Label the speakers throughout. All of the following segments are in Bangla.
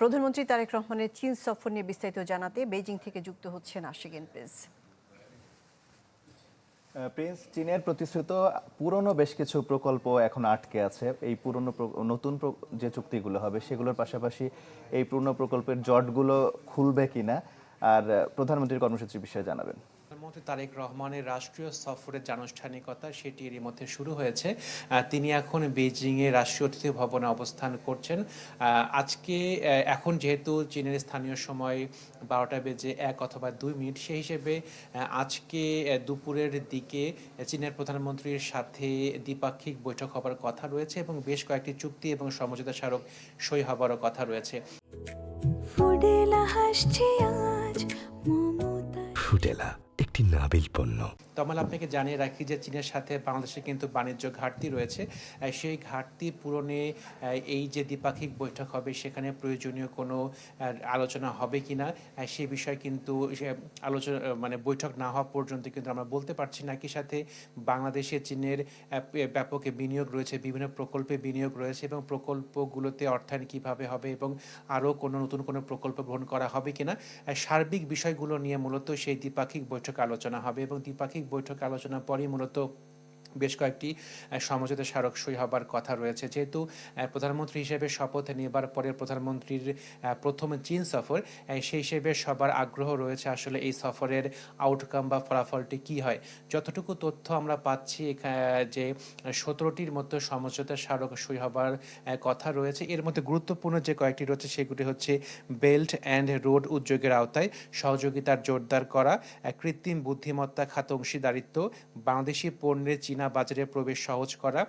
Speaker 1: প্রধানমন্ত্রী তারেক রহমানের চীন সফর নিয়ে বিস্তারিত জানাতে বেইজিং থেকে যুক্ত হচ্ছেন আশিকিন প্রিন্স।
Speaker 2: প্রিন্স, চীনের প্রতিশ্রুত পুরনো বেশ কিছু প্রকল্প এখন আটকে আছে। এই নতুন যে চুক্তিগুলো হবে সেগুলোর পাশাপাশি এই পুরনো প্রকল্পের জটগুলো খুলবে কিনা আর প্রধানমন্ত্রীর কর্মসূচির বিষয়ে জানাবেন।
Speaker 3: প্রধানমন্ত্রী তারেক রহমানের রাষ্ট্রীয় সফরের যে আনুষ্ঠানিকতা সেটি এরই মধ্যে শুরু হয়েছে। তিনি এখন বেইজিংয়ে রাষ্ট্রীয় অতিথি ভবনে অবস্থান করছেন। আজকে এখন যেহেতু চীনের স্থানীয় সময় 12টা বেজে 1 অথবা 2 মিনিট, সেই হিসেবে আজকে দুপুরের দিকে চীনের প্রধানমন্ত্রীর সাথে দ্বিপাক্ষিক বৈঠক হবার কথা রয়েছে এবং বেশ কয়েকটি চুক্তি এবং সমঝোতা স্মারক সই হবারও কথা রয়েছে।
Speaker 4: ফুডেলা একটি নাবিল পণ্য।
Speaker 3: তমাল, আপনাকে জানিয়ে রাখি যে চীনের সাথে বাংলাদেশে কিন্তু বাণিজ্য ঘাটতি রয়েছে। সেই ঘাটতি পূরণে এই যে দ্বিপাক্ষিক বৈঠক হবে সেখানে প্রয়োজনীয় কোনো আলোচনা হবে কিনা সে বিষয়ে কিন্তু বৈঠক না হওয়া পর্যন্ত কিন্তু আমরা বলতে পারছি না। একই সাথে বাংলাদেশে চীনের ব্যাপক বিনিয়োগ রয়েছে, বিভিন্ন প্রকল্পে বিনিয়োগ রয়েছে এবং প্রকল্পগুলোতে অর্থায়ন কীভাবে হবে এবং আরও নতুন কোনো প্রকল্প গ্রহণ করা হবে কিনা সার্বিক বিষয়গুলো নিয়ে মূলত সেই দ্বিপাক্ষিক বৈঠক আলোচনা হবে এবং দ্বিপাক্ষিক বৈঠক আলোচনার পরই মূলত বেশ কয়েকটি সমঝোতা স্মারক সই হবার কথা রয়েছে। যেহেতু প্রধানমন্ত্রী হিসেবে শপথ নেবার পরে প্রধানমন্ত্রীর প্রথম চীন সফর, সেই হিসেবে সবার আগ্রহ রয়েছে আসলে এই সফরের আউটকাম বা ফলাফলটি কী হয়। যতটুকু তথ্য আমরা পাচ্ছি যে 17টির মতো সমঝোতা স্মারক সই হবার কথা রয়েছে। এর মধ্যে গুরুত্বপূর্ণ যে কয়েকটি রয়েছে সেগুলি হচ্ছে বেল্ট অ্যান্ড রোড উদ্যোগের আওতায় সহযোগিতার জোরদার করা, কৃত্রিম বুদ্ধিমত্তা খাতে অংশীদারিত্ব, বাংলাদেশি পণ্যের চীনা বাজারে প্রবেশ সহজ করা,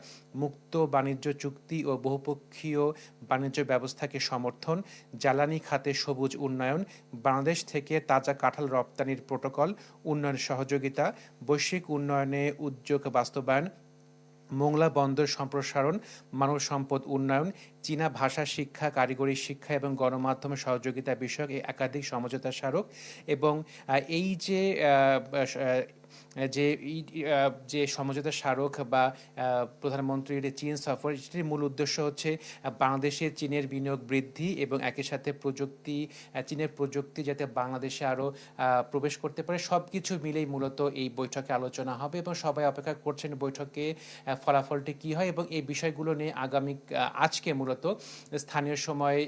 Speaker 3: মুক্ত বাণিজ্য চুক্তি ও বহুপক্ষীয় বাণিজ্য ব্যবস্থাকে সমর্থন, জ্বালানি খাতে সবুজ উন্নয়ন, বাংলাদেশ থেকে তাজা কাঁঠাল রপ্তানির প্রোটোকল, উন্নয়ন সহযোগিতা, বৈশ্বিক উন্নয়নে উদ্যোগ বাস্তবায়ন, মোংলা বন্দর সম্প্রসারণ, মানব সম্পদ উন্নয়ন, চীনা ভাষা শিক্ষা, কারিগরি শিক্ষা এবং গণমাধ্যম সহযোগিতা বিষয়ক এই একাধিক সমঝোতা স্মারক। এবং এই যে সমঝোতা স্মারক বা প্রধানমন্ত্রীর চীন সফর, সেটির মূল উদ্দেশ্য হচ্ছে বাংলাদেশে চীনের বিনিয়োগ বৃদ্ধি এবং একই সাথে চীনের প্রযুক্তি যাতে বাংলাদেশে আরও প্রবেশ করতে পারে, সব কিছু মিলেই মূলত এই বৈঠকে আলোচনা হবে এবং সবাই অপেক্ষা করছেন বৈঠকে ফলাফলটি কী হয়। এবং এই বিষয়গুলো নিয়ে আজকে মূলত স্থানীয় সময়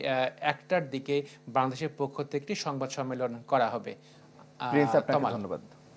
Speaker 3: 1টার দিকে বাংলাদেশের পক্ষ থেকে একটি সংবাদ সম্মেলন করা হবে।
Speaker 2: প্রিন্স, আপনাকে ধন্যবাদ।